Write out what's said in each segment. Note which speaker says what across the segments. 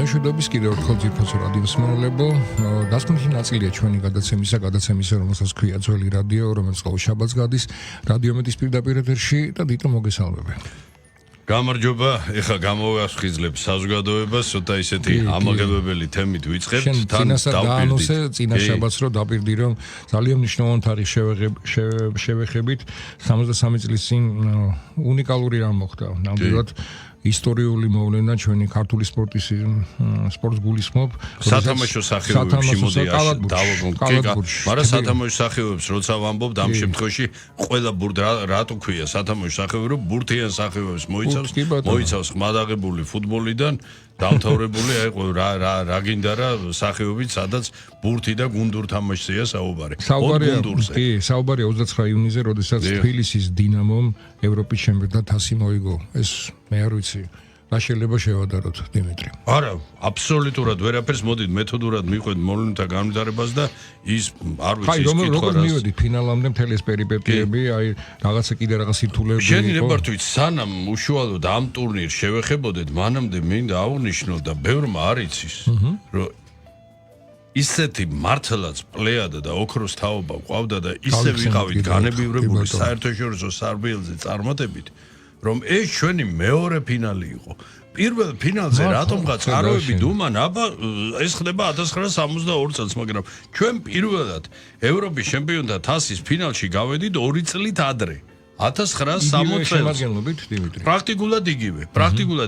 Speaker 1: მშვიდობის კიდევ ერთხელ ძირფასო რადიო მსმენელებო, დასკვნითი ნაწილია ჩვენი გადაცემისა, რომელსაც ქვია ძველი რადიო, რომელიც ყოველ შაბათს გადის რადიო მეტის პირდაპირ ეთერში და დიდ მოგესალმები.
Speaker 2: გამარჯობა, ეხლა გამოვასხიზლებ საზოგადოებას, ცოტა ისეთი ამაღლებებელი თემით ვიწყებთ, თან დავპირდით.
Speaker 1: წინა შაბათს რო დაპირდი, რომ ძალიან მნიშვნელოვანი თარიღს შევეხებით, 63 წლის წინ უნიკალური რამ მოხდა. ნამდვილად ისტორიული მოვლენა ჩვენი ქართული სპორტის გულისხმობ
Speaker 2: სათამაშო სახეობებში მოდი დავაგონთ. მაგრამ სათამაშო სახეობებს როცა ვამბობთ ამ შემთხვევაში ყველა რატო ქვია სათამაშო სახეობი, რომ ბურთიან სახეობებს მოიცავს ხმადაღებული ფუტბოლიდან დამთავრებული რა გინდა რა სახეობით, სადაც ბურთი და გუნდურ თამაშია საუბარი.
Speaker 1: საუბარია 29 ივნისზე, როდესაც თბილისის დინამომ ევროპის ჩემპიონატ თასი მოიგო. ეს მე არ ვიცი. რა შეიძლება შევადაროთ, დიმიტრი?
Speaker 2: არა, აბსოლუტურად ვერაფერს მოდით მეთოდურად მიყვეთ მოვლენათა განვითარებას და ის არ ვიცი ის კითხვა
Speaker 1: როგორ მივედით ფინალამდე მთელი ეს პერიპეტიები, აი რაღაცა კიდე რაღაც სირთულეები იყო.
Speaker 2: შენი რებართვით სანამ უშუალოდ ამ ტურნირს შევეხებოდეთ, მანამდე მინდა აღვნიშნო და ბევრმა არ იცის, რომ ისეთი მართლაც პლეადა და ოქროს თაობა ყავდა და ისე ვიყავით განებივრებული საერთაშორისო სარბიელზე წარმატებით, რომ ეს ჩვენი მეორე ფინალი იყო. პირველ ფინალზე რატომღაც წყაროები დუმან, აბა ეს ხდება 1962 წელს, მაგრამ ჩვენ პირველად ევროპის ჩემპიონთა თასის ფინალში გავედით 2 წლით ადრე. 1960 წელს. პრაქტიკულად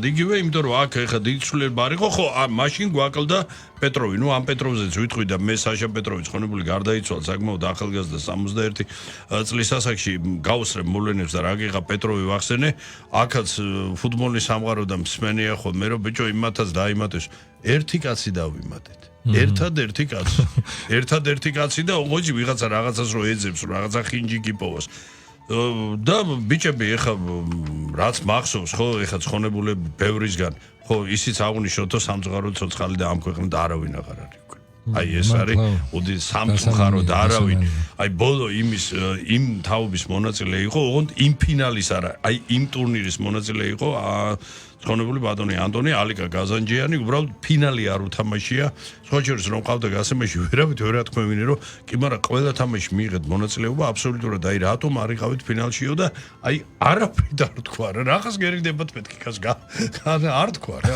Speaker 2: იგივე, იმიტომ რომ აქ ეხა დიდწულება არ იყო, ხო, მაშინ გვაკლდა პეტროვი, ნუ ამ პეტროვზეც ვიტყვი და მე საშა პეტროვიც ხონებული გარდაიცვალა საკმაოდ ახალგაზრდა 61 წლის ასაკში გავუსრებ მოვლენებს და რა გიღა პეტროვი ვახსენე, აქაც ფუტბოლის სამყარო და მსმენია ხო, მე რომ ბიჭო იმათაც დაიმატეს, ერთი კაცი დავიმატეთ. ერთადერთი კაცი და ოღონდ ვიღაცა რაღაცას რო ეძებს, რაღაცა ხინჯი გიპოვოს. და ბიჭები ეხა რაც მახსოვს ხო ეხა ცხონებულები ბევრისგან ხო ისიც აღნიშნოთ სამწუხარო ცოცხალი და ამ ქვეყნად არავინ აღარ არის უკვე აი ეს არის უდი სამწუხარო და არავინ აი ბოლო იმ თაობის მონაწილე იყო ოღონდ იმ ფინალის არა აი იმ ტურნირის მონაწილე იყო ცხონებული ბატონი ანტონი ალიკა გაზანჯიანი უბრალოდ ფინალი არ უთამაშია სხვაჯერს რომ ყავდა გასემაში ვერავით ვერ ათქმევინე რომ კი მაგრამ ყველა თამაში მიიღეთ მონაწილეობა აბსოლუტურად აი რატომ არ იყავით ფინალშიო და აი არაფრით არ თქვა რა რაღაც გერიდებათ მეთქი კაც არ თქვა რა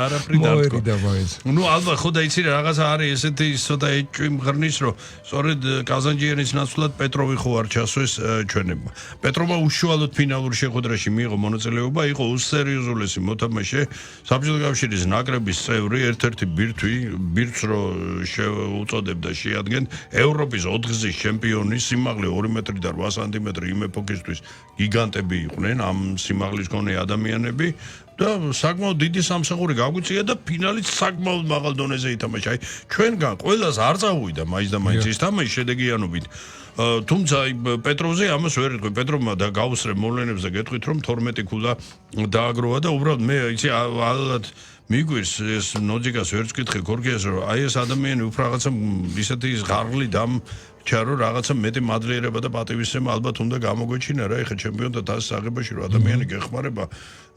Speaker 2: არაფრით არ თქვა ნუ ალბათ ხო და იცი რაღაცა არის ესეთი ცოტა ეჭვი მღრნის რომ სწორედ გაზანჯიანის ნაცვლად პეტროვი ხო არ ჩასვეს ჩვენებმა პეტროვმა უშუალოდ ფინალურ შეხვედრაში მიიღო მონაწილეობა იყო უსერიოზული მოთამაშე საბჭოთა კავშირის ნაკრების წევრი ერთ-ერთი ბირთვს რო უწოდებდა შეადგენთ ევროპის 4-გზის ჩემპიონი სიმაღლე 2 მეტრი და 8 სანტიმეტრი იმ ეპოქისთვის გიგანტები იყვნენ ამ სიმაღლის მქონე ადამიანები და საკმაოდ დიდი სამსახური გაგვიწია და ფინალიც საკმაოდ მაღალ დონეზე ითამაშა. აი ჩვენგან ყველას არ წავიდა მაინც და მაინც ის თამაში შედეგიანობით. თუმცა პეტროვზე ამას ვერ იტყვი პეტროვმა და გავუსრებ მოვლენებს და გეტყვით რომ 12 ქულა დააგროვა და უბრალოდ მე იცი ალბათ მიგვირს ეს ნოძიკას ვერც ვკითხე გორგიას რომ აი ეს ადამიანი უფრო რაღაცა ისეთი ღარღლი ჩარო რაღაცა მეტი მადლიერება და პატივისცემა ალბათ უნდა გამოგვეჩინა რა ეხა ჩემპიონთა თასის აღებაში რომ ადამიანი გეხმარება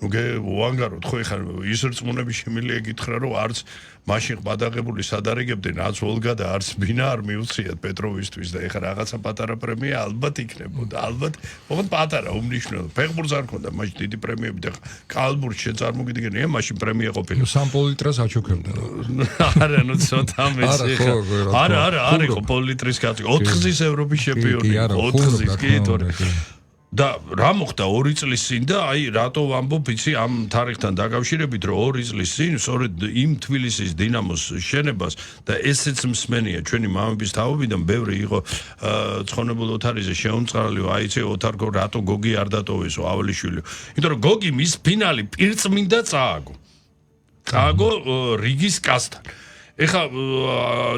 Speaker 2: ნუ უანგაროთ ხო ეხა ის რწმუნები შემიძლია გითხრა რომ არც მაშინ ყბადაღებული სადარიგებდნენ არც ოლგა და არც ბინა არ მიუციათ პეტროვისთვის და ეხა რაღაცა პატარა პრემია ალბათ იქნებოდა ალბათ ოღონდ პატარა უმნიშვნელო ფეხბურთს არ ქონდა მაშინ დიდი პრემიები და კალბურთს შეწარმოგიდგენია მაშინ პრემია ყოფილა
Speaker 1: 3 პოლიტრას აჩოქებდა
Speaker 2: არა ნუ ცოტა მეცი არა იყო პოლიტრის კაცი 4-გზის ევროპის ჩემპიონი 4-გზის კი თორე და რა მოხდა 2 წლის წინ და აი რატო ვამბობ იცი ამ თარიღთან დაკავშირებით რომ 2 წლის წინ სწორედ იმ თბილისის დინამოს შენებას და ესეც მსმენია ჩვენი მამების თაობიდან ბევრი იყო ცხონებულ ოთარიზე შეუმწყრალი აი იცი ოთარგო რატო გოგი არ დატოვესო ავალიშვილი იმიტომ რომ გოგი მის ფინალი პირწმინდა წააგო რიგის კაცთან ეხა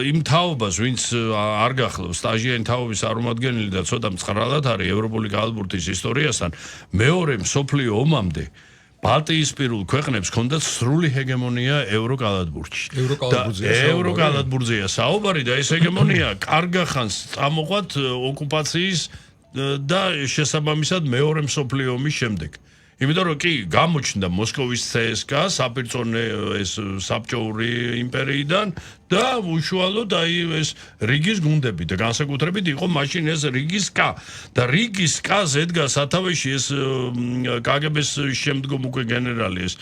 Speaker 2: იმ თაობას ვინც არ გახლავს სტაჟიანი თაობის წარმომადგენელი და ცოტა მწყრალად არის ევროპული კალბურთის ისტორიასთან მეორე მსოფლიო ომამდე ბალტიისპირულ ქვეყნებს ჰქონდათ სრული ჰეგემონია ევროკალათბურთში. ევროკალათბურთზეა საუბარი და ეს ჰეგემონია კარგ ხანს წამოყვათ ოკუპაციის და შესაბამისად მეორე მსოფლიო ომის შემდეგ. იმიტომ რომ კი გამოჩნდა მოსკოვის CSKA საპირწონე ეს საბჭოური იმპერიიდან და უშუალოდ აი ეს რიგის გუნდები და განსაკუთრებით იყო მაშინ ეს რიგის K და რიგის K-ზე ედგა სათავეში ეს KGB-ს შემდგომ უკვე გენერალი ეს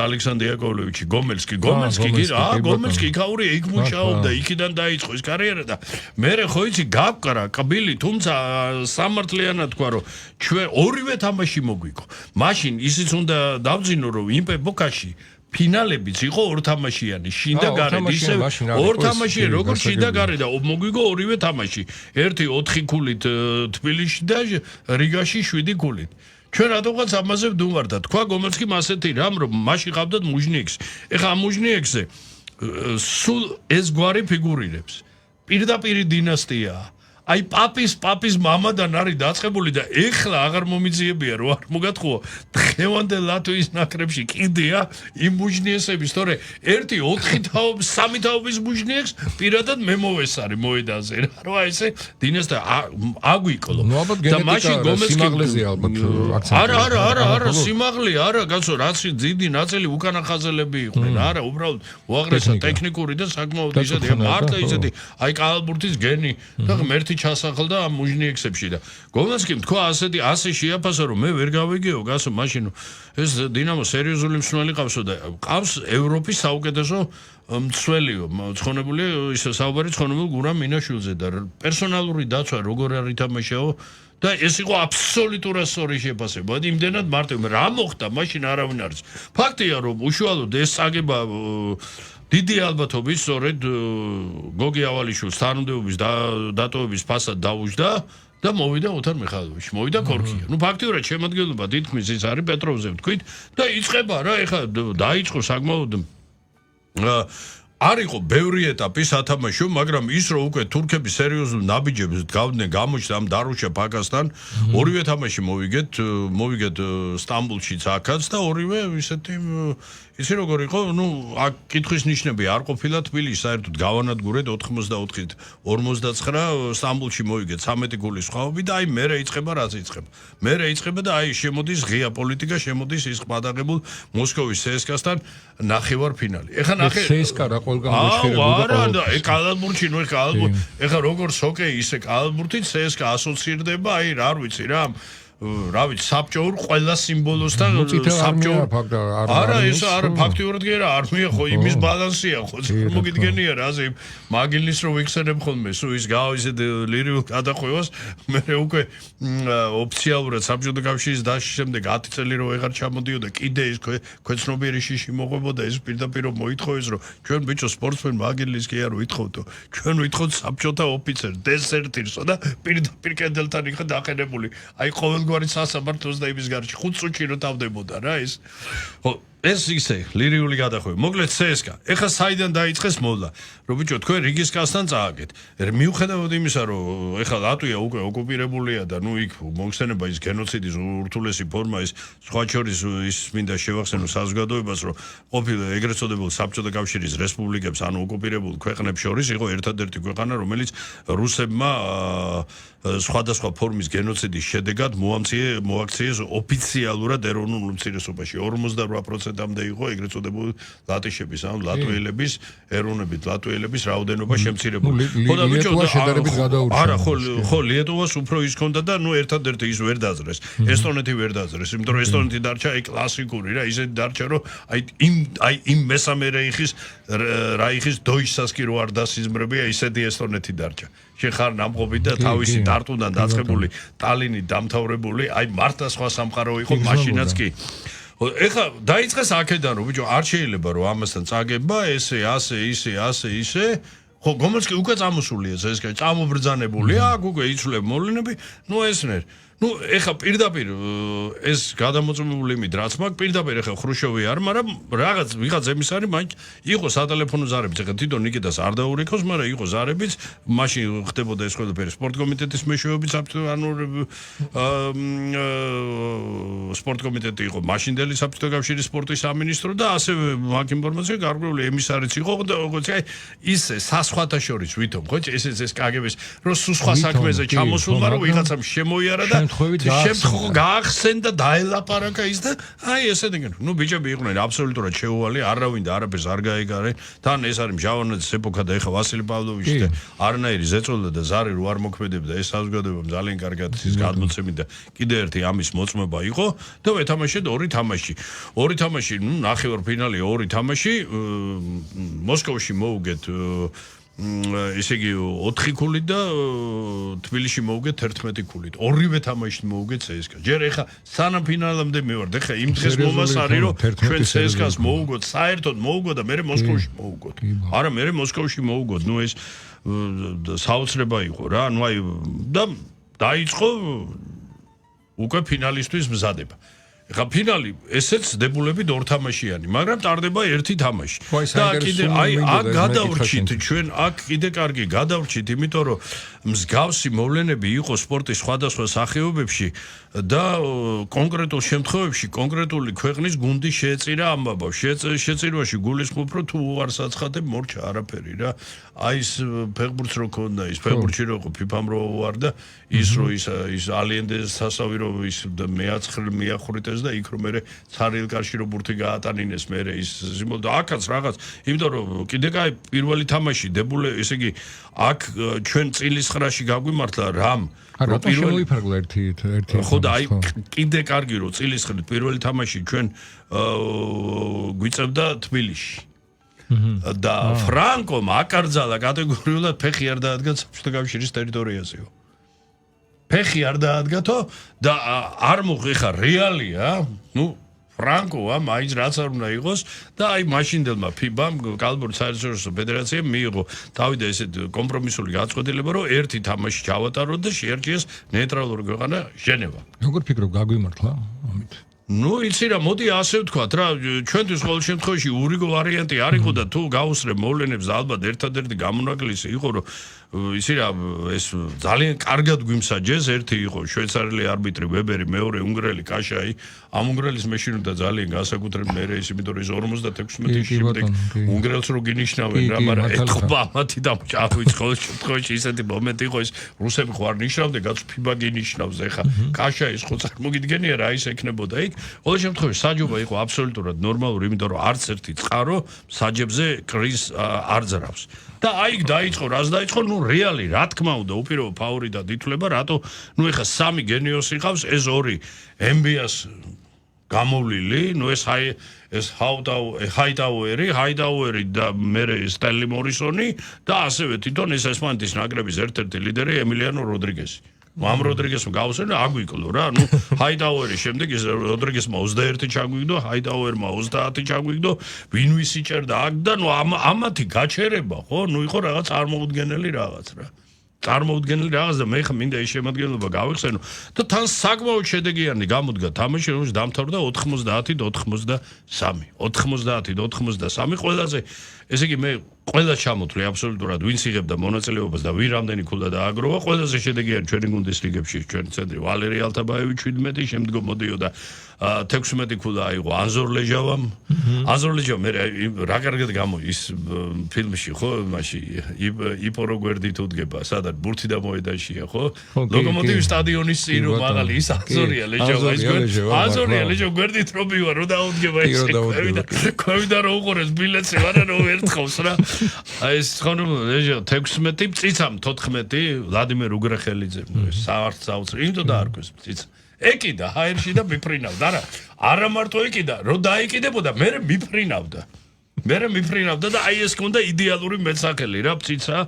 Speaker 2: ალექსანდრე იაკოვლევიჩი გომელსკი გომელსკი ქაური იქ მუშაობდა იქიდან დაიწყო ეს კარიერა და მერე ხო იცი გაკრა კბილი თუმცა სამართლიანად თქვა რომ ჩვენ ორივე თამაში მოგვიქო მაშინ ისიც უნდა დავძინო რომ იმ ეპოქაში ფინალებიც იყო ორ თამაშიანი შინ და გარეთ ისე ორ თამაშიანი როგორ შინ და გარეთ და მოგვიგო ორივე თამაში ერთი 4 ქულით თბილისში და რიგაში 7 ქულით ჩვენ რატომღაც ამაზე ვდუმარდა თქვა გომელსკიმ ასეთი რამ რომ მაშინ ყავდათ მუჟნიექს ეხლა ამ მუჟნიექსზე სულ ეს გვარი ფიგურირებს პირდაპირ დინასტიაა აი პაპის მამადან არის დაწყებული და ეხლა აღარ მომიძიებია რომ არ მოგატყუო დღევანდელ ლატვიის ნაკრებში კიდეა იმ მუჟნიესების თორე 1 4 3 თაობის მუჟნიეს პირადად მე მოვესარი მოედანზე რა რა ესე დინასტია აგვიკლო
Speaker 1: და მაშინ გომელსკი ალბათ
Speaker 2: არა სიმაღლე არა კაცო რაც დიდი ნაწილი უკანახაზელები იყვნენ არა უბრალოდ უაღრესად ტექნიკური და საკმაოდ ისეთი მარტო ისეთი აი კალბურთის გენი და ღმერთი ჩასახლდა ამ მუჟნიექსებში და გომელსკიმ თქვა ასე შეაფასა რომ მე ვერ გავიგეო გასო მაშინ ეს დინამო სერიოზული მსვლელი ყავსო და ყავს ევროპის საუკეთესო მცველიო ცხონებული ის საუბარი ცხონებულ გურამ მინაშვილზე და პერსონალური დაცვა როგორ არის თამაშაო და ეს იყო აბსოლუტურად სწორი შეფასება იმდენად მარტივ რა მოხდა მაშინ არავინ არის ფაქტია რომ უშუალოდ ეს წაგება დიდი ალბათობით სწორედ გოგი ავალიშვილს თანამდებობის დატოვების ფასად დაუჯდა და მოვიდა ოთარ მიხაილოვიჩი მოვიდა ქორქია ნუ ფაქტიურად შემოადგენლობა თითქმის ის არის პეტროვზე ვთქვით და იწყება რა ეხლა დაიწყო საკმაოდ არ იყო ბევრი ეტაპი სათამაშო მაგრამ ის რომ უკვე თურქები სერიოზულ ნაბიჯებს გავდნენ გამოჩნდა ამ დარუშა ფაკასთან ორივე თამაში მოვიგეთ სტამბოლშიც აქაც და ორივე ისეთი ისი როგორ იყო ნუ აქ კითხვის ნიშნები არ ყოფილა თბილისში საერთოდ გავანადგურეთ 84-ით 59 სტამბოლში მოვიგეთ 13 გოლის სხვაობი და აი მერე იწყება და აი შემოდის ღია პოლიტიკა შემოდის ის ყადაღებულ მოსკოვის CSKA-სთან ნახევარფინალი ეხლა ნახე
Speaker 1: CSKA რა ყველგან მოშერებოდა
Speaker 2: არა კალაბურთში ნუ ეხლა როგორ სოკეი ისე კალაბურთი CSKA ასოცირდება აი რა ვიცი რა რა ვიცი საბჭოურ ყველა სიმბოლოსთან საბჭოურ არა ეს არა ფაქტიურად კი არა არმია ხო იმის ბალანსია ხო მოგიდგენია რაზე მაგილის რო ვიქცენებ ხოლმე სულ ის გავიზეთ ლირიულ გადახვევას მე უკვე ოფიციალურად საბჭოთა კავშირის დაშლის შემდეგ 10 წელი რო ვეღარ ჩამოდიოდა კიდე ის ქვეცნობიერი შიში მოყვებოდა ეს პირდაპირ მოითხოვეს რომ ჩვენ ბიჭო სპორტსმენ მაგილის კი არ ვითხოვდო ჩვენ ვითხოვთ საბჭოთა ოფიცერ დესერტირსო და პირდაპირ კენდელთან იქა დაყენებული აი ყოველგვარი სასამართლოს და იმის გარშე 5 წუთში რო დავდებოდა რა ეს ეს ისე ლირიული გადახვევა მოკლედ CSKA ეხლა საიდან დაიწყეს მოვლა რომ ბიჭო თქვენ რიგის კასთან წააგეთ მიუხედავად იმისა რომ ეხლა ლატვია უკვე ოკუპირებულია და ნუ იქ მოხსენება ის გენოციდის ურთულესი ფორმა ის სხვა შორის ის მინდა შევახსენო საზოგადოებას რომ ყოფილი ეგრეთ წოდებულ საბჭოთა კავშირის რესპუბლიკებს ანუ ოკუპირებულ ქვეყნებს შორის იყო ერთადერთი ქვეყანა რომელიც რუსებმა სხვადასხვა ფორმის გენოციდის შედეგად მოაქციეს ოფიციალურად ეროვნულ უმცირესობაში 48%-მდე იყო ეგრეთ წოდებულ ლატიშების ან ლატვიელების ეროვნებით ლატვიელების რაოდენობა შემცირებული. ხო და ბიჭო არა ხო ლიეტოვას უფრო ის ქონდა და ნუ ერთადერთი ის ვერ დაძრეს. ესტონეთი ვერ დაძრეს, იმიტომ რომ ესტონეთი დარჩა აი კლასიკური რა, ისეთი დარჩა რომ აი იმ მესამე რაიხის დოიშსას კი რო არ დასიზმრებია, ისეთი ესტონეთი დარჩა. შეხარ ნამყოფი და თავისი დარტუნდან დაწყებული ტალინი დამთავრებული, აი მარტა სხვა სამყარო იყო მაშინაც კი. ეხლა დაიწყეს აქედან რომ ბიჭო არ შეიძლება რომ ამასთან წაგება ესე ისე ხო გომელსკი უკვე წამოსულია ეს კი წამობრძანებული აქ უკვე იცვლებ მოვლენები ნუ ესნერ ნუ ეხლა პირდაპირ ეს გადამოწმებული იმით რაც მაქვს პირდაპირ ეხლა ხრუშოვი არ მაგრამ რაღაც ვიღაც ემის არის მაინც იყო სატელეფონო ზარებიც ეხლა თვითონ ნიკიტას არ დაურეკავს მაგრამ იყო ზარებიც მაშინ ხდებოდა ეს ყველაფერი სპორტ კომიტეტის მეშვეობით ანუ სპორტ კომიტეტი იყო მაშინდელი საბჭოთა კავშირის სპორტის სამინისტრო და ასევე მაგ ინფორმაცია გარკვეული ემისარიც იყო და როგორც აი ისე სასხვათა შორის ვითომ ხო ეს კგბ-ს რომ სხვა საქმეზე ჩამოსულმა რომ ვიღაცამ შემოიარა და შემთხვევით გაახსენ და დაელაპარაკა ის და აი ესეთი ნუ ბიჭები იყვნენ აბსოლუტურად შეუვალი არავინ და არაფერს არ გაეგარენ თან ეს არის მჟავანაძის ეპოქა და ეხა ვასილი პავლოვიჩი და არანაირი ზეწოლა და ზარი რო არ მოქმედებდა ეს საზოგადოება ძალიან კარგად ის გადმოცემით და კიდე ერთი ამის მოწმობა იყო და ვეთამაშეთ ორი თამაში ნუ ნახევარფინალი ორი თამაში მოსკოვში მოუგეთ ესე იგი 4 ქულით და თბილისში მოუგეთ 11 ქულით ორივე თამაში მოუგეთ CSKA ჯერ ეხა სანამ ფინალამდე მივართ ეხა იმ დღეს მომას არის რომ ჩვენ CSKA-ს მოუგოთ საერთოდ მოუგოთ და მე მოსკოვში მოუგოთ არა მე მოსკოვში მოუგოთ ნუ ეს საოცრება იყო რა ნუ აი და დაიწყო უკვე ფინალისტვის მზადება ეხა ფინალი ესეც დებულებით ორ თამაშიანი მაგრამ ტარდება ერთი თამაში და კიდე აი აქ გადავრჩით ჩვენ აქ კიდე კარგი გადავრჩით იმიტომ რომ მსგავსი მოვლენები იყო სპორტის სხვადასხვა სახეობებში და კონკრეტულ შემთხვევებში კონკრეტული ქვეყნის გუნდი შეეწირა ამბავს შეწირვაში გულისხმობ რომ თუ უარს აცხადებ მორჩა არაფერი რა აი ეს ფეხბურთს რო ქონდა ის ფეხბურთში რო FIFA-მ რო უარ და ის რო ის ალიენდეს სასავი რო ის მეახვრიტეს და იქ რომ მე ცარიელ კარში რო ბურთი გაატანინეს მე ის სიმბოლო და აქაც რაღაც იმიტომ რომ კიდე კაი პირველი თამაში დებულე ესე იგი აქ ჩვენ წილის ხრაში გაგვიმართლა რამ
Speaker 1: რა შემოიფარგლა ერთი
Speaker 2: ხო და აი კიდე კარგი რომ წილის ხრით პირველი თამაში ჩვენ გვიწევდა თბილისში და ფრანკომ აკარძალა კატეგორიულად ფეხი არ დაადგა საბჭოთა კავშირის ტერიტორიაზეო ფეხი არ დაადგათო და არ მოხეხა რეალია ნუ ფრანკოა მაინც რაც არ უნდა იყოს და აი მაშინდელმა FIBA-მ კალბური საერთაშორისო ფედერაციამ მიიღო თავიდან ესეთ კომპრომისული გაწყვეტილება რომ ერთი თამაში ჩავატაროთ და შეერჩიეს ნეიტრალური ქვეყანა ჟენევა
Speaker 1: როგორ ფიქრობ გაგვიმართლა ამით
Speaker 2: ნუ იცი რა მოდი ასე ვთქვათ რა ჩვენთვის ყოველ შემთხვევაში ურიგო ვარიანტი არ იყო და თუ გავუსრებ მოვლენებს ალბათ ერთადერთი გამონაკლისი იყო რომ იცი რა ეს ძალიან კარგად გვიმსაჯეს ერთი იყო შვეიცარიელი არბიტრი ვებერი მეორე უნგრელი კაშაი ამ უნგრელის მეშინ უნდა ძალიან განსაკუთრებით მე ის იმიტომ რომ ის 56 შემდეგ უნგრელს რო გინიშნავენ რა მაგრამ ეთყობა ამათი და ჩავიწყო ყოველ შემთხვევაში ისეთი მომენტი იყო ის რუსები ხო არ ნიშნავდნენ გაც FIBA გინიშნავს ეხა კაშაის ხო წარმოგიდგენია რა ის ეკნებოდა იქ ყოველ შემთხვევაში საჯობა იყო აბსოლუტურად ნორმალური იმიტომ რომ არც ერთი წყარო საჯებზე კრის არ ძრავს და აი დაიწყო რას დაიწყო ნუ რეალი რა თქმა უნდა უპირობო ფაური და დითვლება რატო ნუ ეხა სამი გენიოსი ყავს ეს ორი NBA-ს გამოვლილი ნუ ეს ჰაიდაუერი და მერე სტენლი მორისონი და ასევე თვითონ ეს ესპანეთის ნაკრების ერთ-ერთი ლიდერი ემილიანო როდრიგესი ამ როდრიგესმა გავუსწრე და აგვიკლო რა ნუ ჰაიდაუერის შემდეგ ის როდრიგესმა 21 ჩაგვიგდო ჰაიდაუერმა 30 ჩაგვიგდო ვინ ვისი ჭერდა აქ და ნუ ამათი გაჩერება ხო ნუ იყო რაღაც წარმოუდგენელი რაღაც რა წარმოუდგენელი რაღაც და მე ხა მინდა ის შემოადგენლობა გავიხსენო და თან საკმაოდ შედეგიანი გამოდგა თამაში რომელიც დამთავრდა 90-83 ყველაზე ესე იგი მე ყველა ჩამოთვლი აბსოლუტურად ვინც იღებდა მონაწილეობას და ვინ რამდენი ქულა დააგროვა ყველაზე შედეგიანი ჩვენი გუნდის რიგებში ჩვენი ცენტრი ვალერი ალთაბაევი 17 შემდგომ მოდიოდა 16 ქულა აიღო ანზორ ლეჟავამ მე რა კარგად გამო ის ფილმში ხო მაშინ იპორო გვერდით უდგება სადაც ბურთი და მოედანშია ხო ლოკომოტივის სტადიონის წინ რომ მაღალი ის ანზორია ლეჟავა ის ლეჟავა გვერდით რომ მივარ რომ დაუდგება ის ქვევიდა რომ უყურეს ბილეთს ვარა რომ ერთხავს რა აი ეს ხონო ლეჟა 16 წიცამ 14 ვლადიმერ უგრეხელიძე საერთოდ იმდო დაარქვეს წიცა ეკიდა ჰაერში და მიფრინავდა არა მარტო ეკიდა რომ დაიკიდებოდა მე მიფრინავდა და აი ეს კონდა იდეალური მეცახელი რა წიცა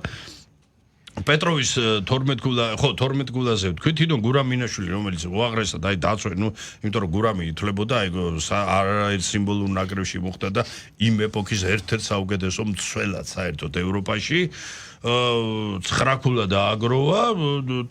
Speaker 2: პეტროვის 12 გულაზე ვთქვი თვითონ გურამინაშვილი რომელიც უაღრესად აი დაწვე ნუ იმიტომ რომ გურამი ითვლებოდა აი არაერთ სიმბოლურ ნაკრებში მოხდა და იმ ეპოქის ერთ-ერთ საუკეთესო მცველად საერთოდ ევროპაში 9 დააგროვა,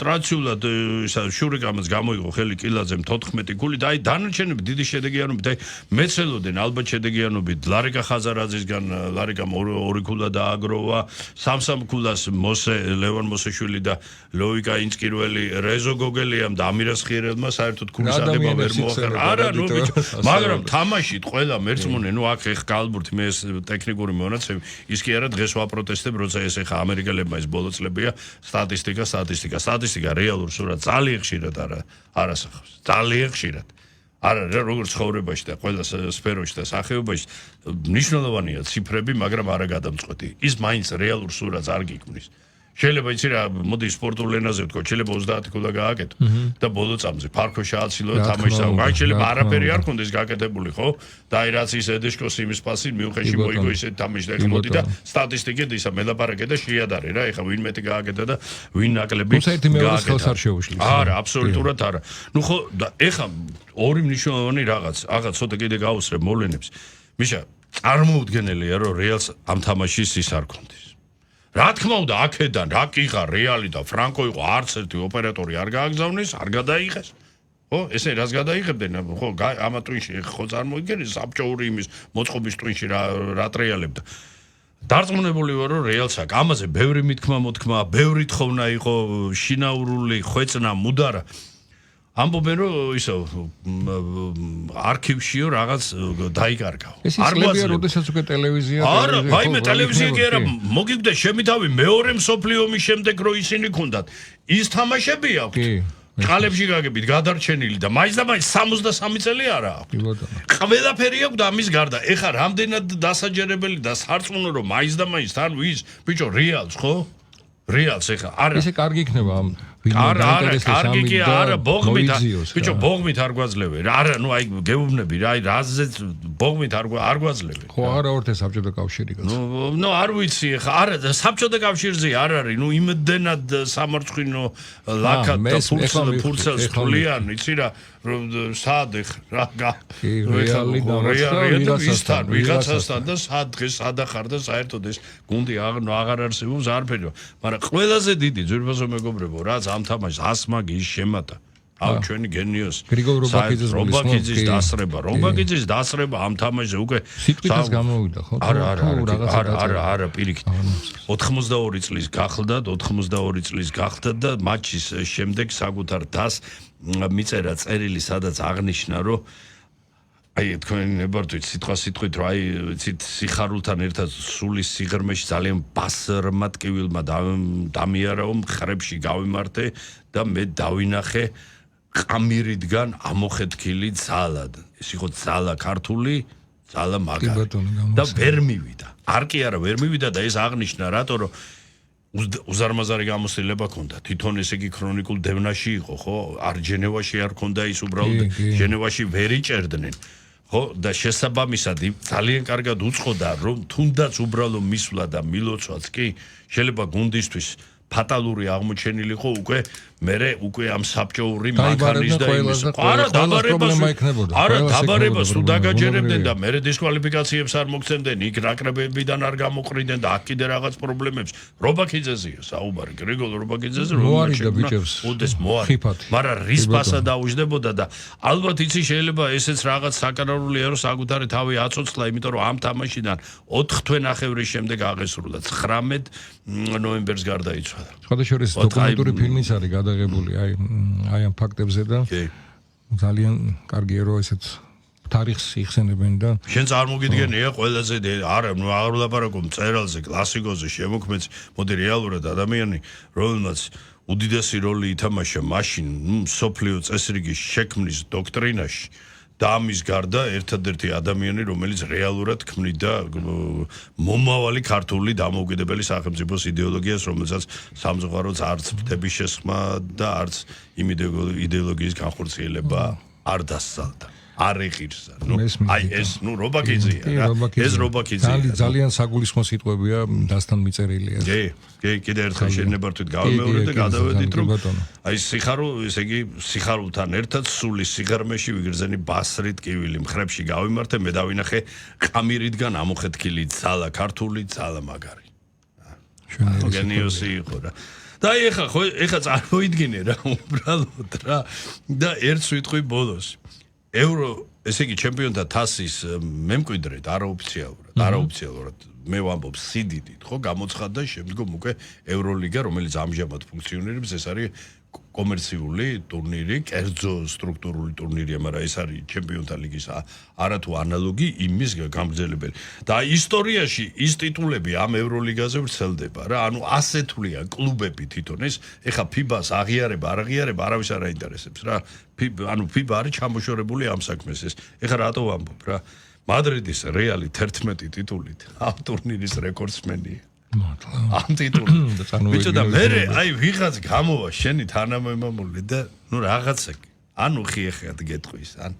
Speaker 2: ტრადიციულად ისა შურიკამაც გამოიღო ხელი კილაძემ 14 გული და აი დანარჩენები დიდი შედეგიანობით, აი მეცელოდენ ალბათ შედეგიანობით ლარიკა ხაზარაძისგან ლარიკამ 2 გულა დააგროვა, 3 გულას ლევან მოსეშვილი და ლოიკა ინსკირველი რეზო გოგელიამ და ამირას ხიერელმა საერთოდ გულის აღება ვერ მოახერხა. არა, ნუ ბიჭო, მაგრამ თამაშით ყველა მერწმუნე, ნუ აქ ეხ კალბურთი მე ეს ტექნიკური მონაცემი, ის კი არა დღეს ვაპროტესტებ, როცა ეს ეხა ამერიკელებმა ეს ბოლო წლებია სტატისტიკა რეალურ სურათს ძალიან ხშირად არასახავს. ძალიან ხშირად. არა, როგორც ცხოვრებაში და ყველა სფეროში და სახეობაში მნიშვნელოვანია ციფრები, მაგრამ არა გადამწყვეტი. ის მაინც რეალურ სურათს არ გიქმნის. შეიძლება იცი რა, მოდი სპორტულ ენაზე ვთქვა, შეიძლება 30 გოლა გააკეთო და ბოლო წამზე ფარქო შეაცილო და თამაშს აი შეიძლება არაფერი არ ქონდეს გაკეთებული, ხო? და აი რაც ის ედეშკოს იმის პასი მიუხედავი მოიგო ისეთ თამაშს და ეხლა მოდი და სტატისტიკით ისა მელაპარაკე და შეადარე რა, ეხლა ვინ მეტი გააკეთა და ვინ ნაკლები
Speaker 1: გააკეთა.
Speaker 2: არა, აბსოლუტურად არა. ნუ ხო და ეხლა ორი მნიშვნელოვანი რაღაც ცოტა კიდე გავუსრებ მოვლენებს. მიშა, წარმოუდგენელია რომ რეალს ამ თამაშის ის არ ქონდეს. რა თქმა უნდა, აქედან რა კიღა რეალი და ფრანკო იყო, არც ერთი ოპერატორი არ გააგზავნეს, არ გადაიღეს. ხო, ესე რას გადაიღებდნენ? ხო, ამა ტვინში ხო წარმოიდგენეს საბჭოური იმის მოწყობის ტვინში რა ტრიალებდა. დარწმუნებული ვარ, რომ რეალს აქ ამაზე ბევრი მოთქმა, ბევრი თხოვნა იყო, შინაურული ხვეწნა, მუდარა. ამბობენ რომ ისო არქივშიო რაღაც დაიკარგავ.
Speaker 1: არ გვაძლევს როდესაც უკვე ტელევიზია.
Speaker 2: არა, ვაიმე ტელევიზია კი არა, მოგიგდა შემითავი მეორე მსოფლიო ომის შემდეგ რო ისინი ქონდათ. ის თამაშები აქვთ. წყალებში გაგებით გადარჩენილი და მაინც 63 წელი არა აქვთ. ყველაფერი აქვთ ამის გარდა. ეხა რამდენად დასაჯერებელი და სარწმუნო რომ მაინც თან ვის? ბიჭო, რეალს ხო? რეალს ეხა არა.
Speaker 1: ესე კარგი იქნება ამ
Speaker 2: კარგი კი არა, ბოღმით ბიჭო, ბოღმით არ გვაძლევენ. არა, ნუ აი გეუბნები რა, აი რაზეც ბოღმით არ გვაძლევენ.
Speaker 1: ხო, არა ორთე საბჭოთა კავშირი კაც.
Speaker 2: ნუ არ ვიცი ეხა, არა, საბჭოთა კავშირზე არ არის, ნუ იმდენად სამარცხვინო ლაკად და ფურცელს თვლიან, იცი რა, სად ეხა რა
Speaker 1: რეალი
Speaker 2: დამარცხდა ვიღაცასთან და სად დღეს სადახარ და საერთოდ ეს გუნდი აღარ არსებობს არაფერი, მაგრამ ყველაზე დიდი ძვირფასო მეგობრებო, რაც ამ თამაშს ასმაგის შემატა. აუ ჩვენი გენიოს
Speaker 1: გრიგოლ
Speaker 2: რობაკიძის დასრება ამ თამაშზე უკვე
Speaker 1: სიტყვითაც გამოვიდა ხო?
Speaker 2: არა, პირიქით. 82 წლის გახლდათ და მატჩის შემდეგ საკუთარ დას მიწერა წერილი, სადაც აღნიშნა, რომ აი თქვენ ნებართვით სიტყვით რომ აი ცით სიხარულთან ერთად სულის სიღრმეში ძალიან ბასრმა ტკივილმა დამიარაო, მხრებში გავიმართე და მე დავინახე ყამირიდან ამოხეთქილი ძალად. ეს იყო ძალა ქართული, ძალა მაგარი და ვერ მივიდა. არ კი არა, ვერ მივიდა და ეს აღნიშნა რატო რომ უზარმაზარი გამოცდილება ქონდა. თვითონ ესე იგი ქრონიკულ დევნაში იყო, ხო? არ ჟენევაში არ ქონდა ის უბრალოდ ჟენევაში ვერ იჭერდნენ. ხო, და შესაბამისად ძალიან კარგად უწყოდა, რომ თუნდაც უბრალო მისვლა და მილოცვაც კი შეიძლება გუნდისთვის ფატალური აღმოჩენილიყო უკვე ამ საბჭოური მანქანის და იმის. არა, დაბარებას თუ დაგაჯერებდნენ და მე დისკვალიფიკაციებს არ მოგცემდნენ, იქ რაკრებებიდან არ გამოყრიდნენ და აქ კიდე რაღაც პრობლემებს. რობაკიძეზეა საუბარი, გრიგოლ რობაკიძეზე მაგრამ რის პასა დაუждდებოდა და ალბათ იცი შეიძლება ესეც რაღაც საკანონიერი რომ საკუთარი თავი აწოცხლა, იმიტომ რომ ამ თამაშიდან 4 თვენახევრის შემდეგ აღესრულა 19 ნოემბერს გარდაიცვალა.
Speaker 1: სხვადასხვა დოკუმენტური ფილმიც არის გადაღებული აი ამ ფაქტებზე და ძალიან კარგია რომ ესეც თარიღს იხსენებენ და
Speaker 2: შენ წარმოგიდგენია ყველაზე არა, ნუ აღარ ვლაპარაკობ მწერალზე, კლასიკოზე, შემოქმედს, მოდი რეალურად ადამიანი, რომელმაც უდიდესი როლი ითამაშა მაშინ სოფლიო წესრიგის შექმნის დოქტრინაში და ამის გარდა ერთადერთი ადამიანი, რომელიც რეალურად ქმნიდა მომავალი ქართული დამოუკიდებელი სახელმწიფოს იდეოლოგიას, რომელსაც სამწუხაროდ არც ფრთების შესხმა და არც იმ იდეოლოგიის განხორციელება არ დასწალდა. არ ეღირსა. აი ეს რობაკიძეა რა. ეს რობაკიძეა.
Speaker 1: ძალიან საგულისხმო სიტყვებია დასთან მიწერილია.
Speaker 2: კი, კიდე ერთხელ შენებართვით გავიმეორე და გადავედით რომ აი ესე იგი სიხარულთან ერთად სულის სიღრმეში ვიგრძენი ბასრით ტკივილი მხრებში გავიმართე, მე დავინახე ყამირიდან ამოხეთქილი ძალა ქართული, ძალა მაგარი. გენიოსი იყო რა. და ეხა წარმოიდგინე რა უბრალოდ რა და ერთს ვიტყვი ბოლოს. ევრო ესე იგი ჩემპიონთა თასის მემკვიდრედ არაოფიციალურად მე ვამბობ სიდიდით ხო გამოცხადდა შემდგომ უკვე ევროლიგა რომელიც ამჟამად ფუნქციონირებს ეს არის კომერციული ტურნირი, კერძო სტრუქტურული ტურნირია, მაგრამ ეს არის ჩემპიონთა ლიგის არათუ ანალოგი იმის გამგზელებელი. და ისტორიაში ის ტიტულები ამ ევროლიგაზე ვრცელდება რა, ანუ ასეთულია კლუბები თვითონ ეს, ეხა FIBA-ს აღიარება, არ აღიარება, არავის არ აინტერესებს რა. ანუ FIBA არის ჩამოშორებული ამ საქმეს ეს. ეხა რატო ვამბობ რა? მადრიდის რეალი 11 ტიტულით ამ ტურნირის რეკორდსმენია. ამ ტიტული. ბიჭო და მე აი ვიღაც გამოვა შენი თანამემამული და ნუ რაღაცა ანუ ხიეხად გეტყვის ან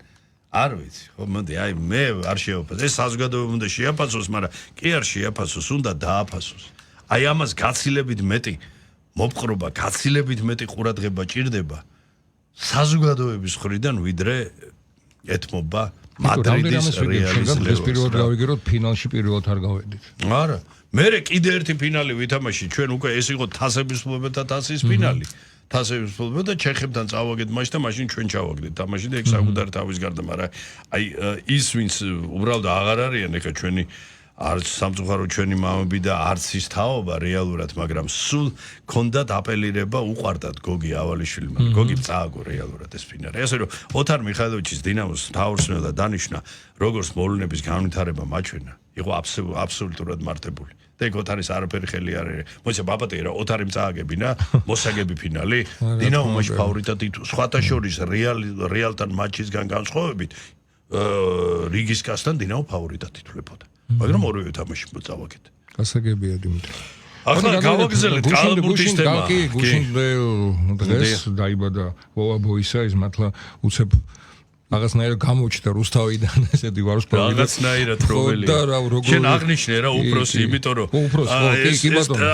Speaker 2: არ ვიცი ხო მოდი აი მე არ შეაფასო ეს საზოგადოება უნდა შეაფასოს მაგრამ კი არ შეაფასოს უნდა დააფასოს აი ამას გაცილებით მეტი მოპყრობა გაცილებით მეტი ყურადღება ჭირდება საზოგადოების მხრიდან ვიდრე ეთმობა მადრიდის რეალის
Speaker 1: ეს პირველად გავიგეროთ ფინალში პირველად არ გავედით
Speaker 2: არა მერე კიდე ერთი ფინალი ვითამაში ჩვენ უკვე ეს იყო თასების ფლობეთა თასის ფინალი თასების ფლობეთა და ჩეხებთან წავაგეთ მაშინ და მაშინ ჩვენ ჩავაგდეთ თამაში და ეგ საკუთარი თავის გარდა მაგრამ აი ის ვინც უბრალოდ აღარ არიან ეხა ჩვენი არც სამწუხარო ჩვენი მამები და არც ის თაობა რეალურად მაგრამ სულ ქონდათ აპელირება უყარდათ გოგი ავალიშვილმა გოგი წააგო რეალურად ეს ფინალი ასე რომ ოთარ მიხაილოვიჩის დინამოს თავრსნელა დანიშნა როგორც მოვლენების განვითარება მაჩვენა იყო აბსოლუტურად მარტებული და ეგ ოთარის არაფერი ხელი არ არის მოიცა ბაბატე რა ოთარი წააგებინა მოსაგები ფინალი დინამო მაშ ფავორიტად სხვათა შორის რეალთან მატჩისგან განსხვავებით რიგის კასთან დინამო ფავორიტად ითვლებოდა მაგრამ ორივე თამაში მოწავაგეთ.
Speaker 1: გასაგებია დიმიტრი.
Speaker 2: ახლა გავაგზავნეთ კალაბურთის თემა.
Speaker 1: გუშინ დღეს დაიბადა ვოვა ბოისა ის მართლა უცებ რაღაცნაირად გამოჩნდა რუსთავიდან ესეთი ვარსკვლავი
Speaker 2: რაღაცნაირად რომელი შენ აღნიშნე რა უფროსი იმიტომ რომ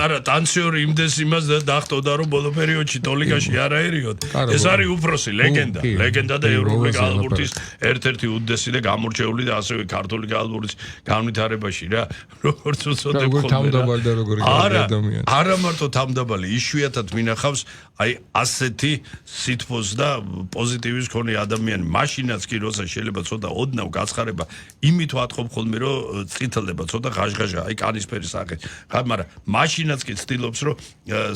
Speaker 2: არა ტანციური იმდეს იმას დაახტოდა რომ ბოლო პერიოდში ტოლიგაში არაერიოდ ეს არის უფროსი ლეგენდა და ევროპული კალაბურთის ერთ-ერთი უდიდესი და გამორჩეული და ასევე ქართული კალაბურთის განვითარებაში რა როგორც უწოდებ
Speaker 1: ხოლმე
Speaker 2: არა მარტო თამდაბალი იშვიათად მინახავს აი ასეთი სითბოს და პოზიტივის მქონე ადამიანი მაშინაც კი როცა შეიძლება ცოტა ოდნავ გაცხარება იმით ვატყობ ხოლმე რომ წითლდება ცოტა ღაშღაშა აი კანისფერი სახე მაგრამ მაშინაც კი ცდილობს რომ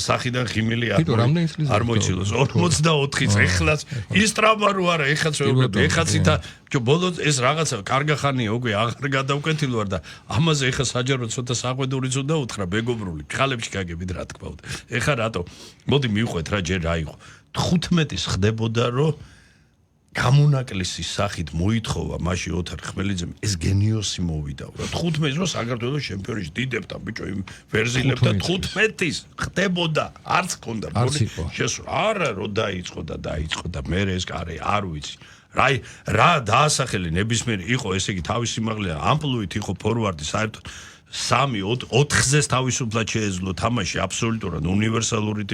Speaker 2: სახიდან ღიმილი არ მოიცილოს 44 წელს ეხლაც ის ტრაუმა რო არა ეხაც ვეუბნები ეხაც ითა ბოლოს ეს რაღაცა კარგახანია უკვე აღარ გადავკვეთილ ვარ და ამაზე ეხა საჯარო ცოტა საყვედურიც უნდა უთხრა ბეგობრული ხალებში გაგებით რა თქმა უნდა ეხა რატო მოდი მივყვეთ რა ჯერ რა იყო 15-ის ხდებოდა რომ გამონაკლისის სახით მოითხოვა მაშინ ოთარ ხმელიძემ ეს გენიოსი მოვიდა რა 15-ის რომ საქართველოს ჩემპიონში დიდებთან ბიჭო იმ ვერზილებთან 15-ის ხდებოდა არც ქონდა არა რომ დაიწყო და მე ეს კარი არ ვიცი რა დაასახელი ნებისმიერი იყო ესე იგი თავის სიმაღლე ამპლუით იყო ფორვარდი საერთოდ 3-4-ზე თავისუფლად შეეძლო თამაში აბსოლუტურად უნივერსალური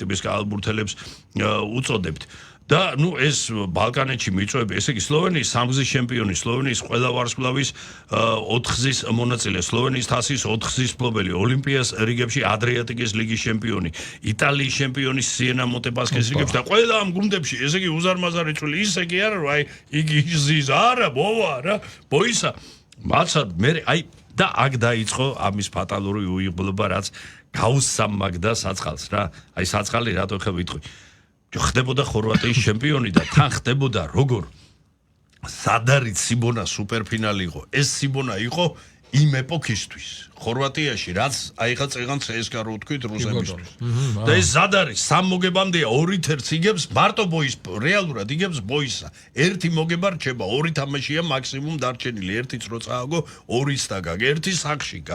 Speaker 2: ტიპის კალაბურთელებს უწოდებთ და ნუ ეს ბალკანეთში მიწვევები ესე იგი სლოვენიის სამგზის ჩემპიონი სლოვენიის ყველა ვარსკვლავის 4-გზის მონაწილე სლოვენიის თასის 4-გზის მფლობელი ოლიმპიას რიგებში ადრიატიკის ლიგის ჩემპიონი იტალიის ჩემპიონი სიენა მოტეპასკეს რიგებში და ყველა ამ გუნდებში ესე იგი უზარმაზარი წვლილი ისე კი არა რომ აი იგი იზის არა ბოვა რა ბოისა მაცად მე აი და აქ დაიწყო ამის ფატალური უიღბლობა რაც გაუსამაგდა საწყალს რა აი საწყალი რატო ხე ვიტყვი ხდებოდა ხორვატიის ჩემპიონი და თან ხდებოდა როგორ სადარი სიბონა სუპერფინალი იყო ეს სიბონა იყო იმ ეპოქისთვის ხორვატიაში რაც აი ხა წეგან CSKA რო თქვით რუსებისთვის და ეს ზადარი სამ მოგებამდეა 2-1 იგებს მარტო ბოის რეალურად იგებს ბოისა ერთი მოგება რჩება ორი თამაშია მაქსიმუმ დარჩენილი ერთიც რო წააგო ორის დაგაგ ერთი სახშიკა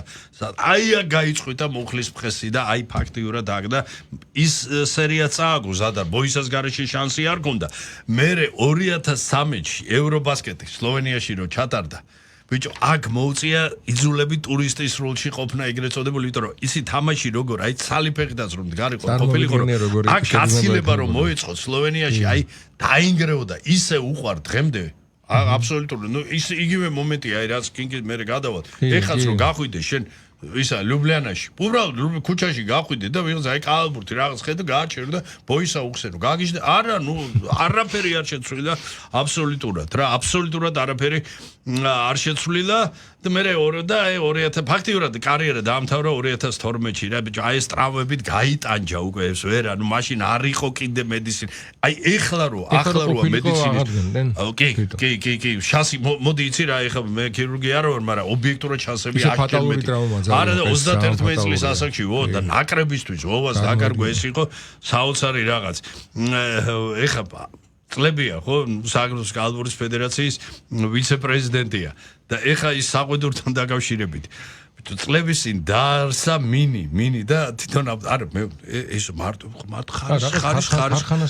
Speaker 2: აი გაიწყვიტა მუხლის ფხესი და აი ფაქტიურად აქ და ის სერია წააგო ზადარ ბოისას გარეშე შანსი არ გონდა მე 2013-ში ევრობასკეტი სლოვენიაში რო ჩატარდა ბიჭო აქ მოუწია იძულები ტურისტის როლში ყოფნა ეგრეთ წოდებული იმიტომ რომ ისი თამაში როგორ აი ცალი ფეხიდაც რომ დგარიყო ყოფილიყო რომ აქ გაცილება რომ მოეწყო სლოვენიაში აი დაინგრეოდა ისე უყვარ დღემდე აბსოლუტურად ნუ ის იგივე მომენტია აი რაც კინკი მე გადავალ ეხაც რომ გახვიდე შენ ისა ლიუბლიანაში უბრალოდ ქუჩაში გახვიდე და ვიღაც აი კალბურთი რაღაც ხედა გააჩერდა და ბოისა უხსენო გაგიჟდა არა ნუ არაფერი არ შეცვლილა აბსოლუტურად რა აბსოლუტურად არაფერი არ შეცვლილა და მე 2000 ფაქტიურად კარიერა დაამთავრა 2012-ში რა ბიჭო აი ეს ტრავმებით გაიტანჯა უკვე ეს ვერა ნუ მაშინ არ იყო კიდე მედიცინი აი ეხლა როა მედიცინის კი შანსი მოდი იცი რა ეხლა მე ქირურგი არ ვარ მაგრამ ობიექტურად შანსები აქ არა 31 წლის ასაკში და ნაკრებისთვის ვოვას დაკარგვა ეს იყო საოცარი რაღაც ეხლა წლებია ხო საგრუს კალბურთის ფედერაციის ვიცე-პრეზიდენტია და ეხა ის საყვედურთან დაკავშირებით წლების წინ დაარსა მინი და თვითონ არა მე ეს მარტო ხარიშ